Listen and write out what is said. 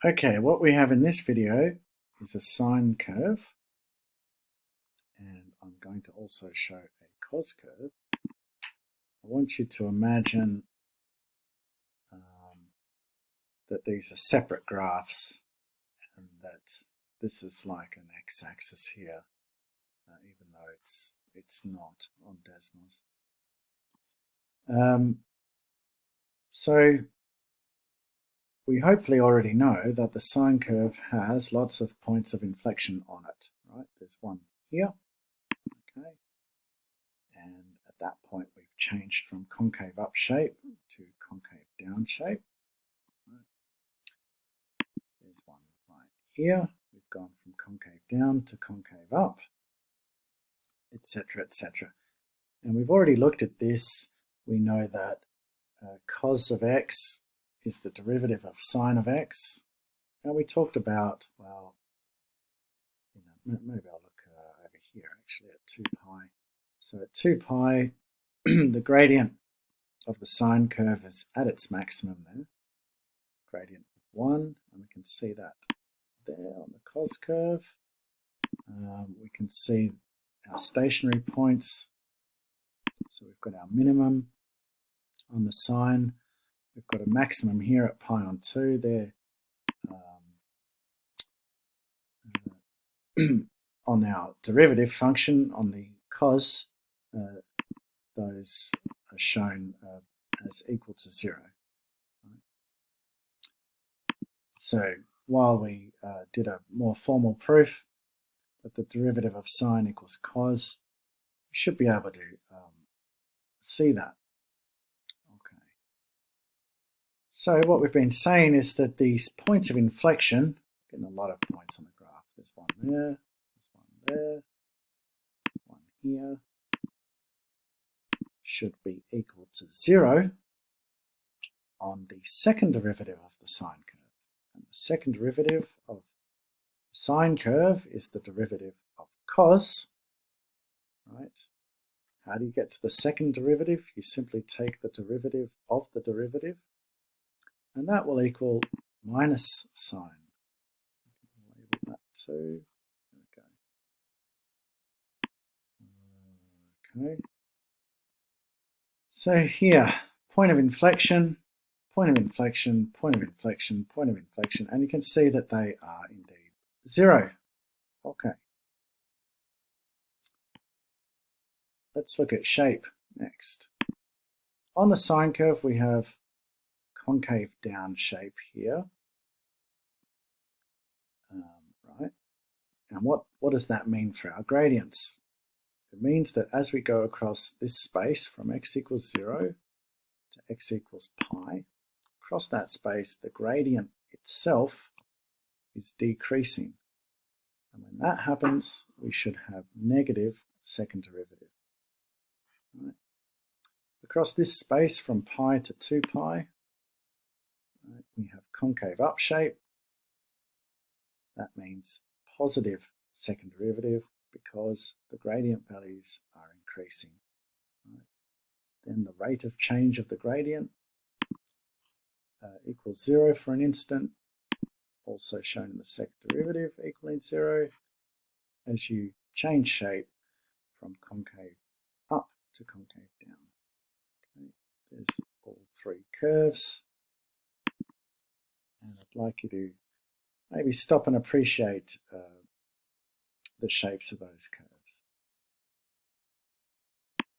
Okay, what we have in this video is a sine curve, and I'm going to also show a cos curve. I want you to imagine that these are separate graphs and that this is like an x-axis here, even though it's not on Desmos. So we hopefully already know that the sine curve has lots of points of inflection on it, right? There's one here, okay, and at that point we've changed from concave up shape to concave down shape. There's one right here. We've gone from concave down to concave up, etc., etc. And we've already looked at this. We know that cos of x is the derivative of sine of x. And we talked about, well, maybe I'll look over here actually at 2 pi. So at 2 pi, the gradient of the sine curve is at its maximum there. Gradient of 1, and we can see that there on the cos curve. We can see our stationary points. So we've got our minimum on the sine. We've got a maximum here at pi on 2 there. On our derivative function on the cos, those are shown as equal to 0. So while we did a more formal proof that the derivative of sine equals cos, we should be able to see that. Okay. So what we've been saying is that these points of inflection, getting a lot of points on the graph, there's one there, there's one there, one here, should be equal to 0 on the second derivative of the sine curve. And the second derivative of the sine curve is the derivative of cos, right? How do you get to the second derivative? You simply take the derivative of the derivative, and that will equal minus sine. Label that too. Okay. So here, point of inflection, point of inflection, point of inflection, point of inflection, and you can see that they are indeed 0. Okay. Let's look at shape next. On the sine curve, we have concave down shape here, right? And what does that mean for our gradients? It means that as we go across this space from x equals 0 to x equals pi, across that space, the gradient itself is decreasing. And when that happens, we should have negative second derivative. Right. Across this space from pi to 2 pi, right, we have concave up shape. That means positive second derivative because the gradient values are increasing. Right. Then the rate of change of the gradient equals 0 for an instant, also shown in the second derivative equaling 0, as you change shape from concave up to concave down. Okay. There's all 3 curves, and I'd like you to maybe stop and appreciate the shapes of those curves.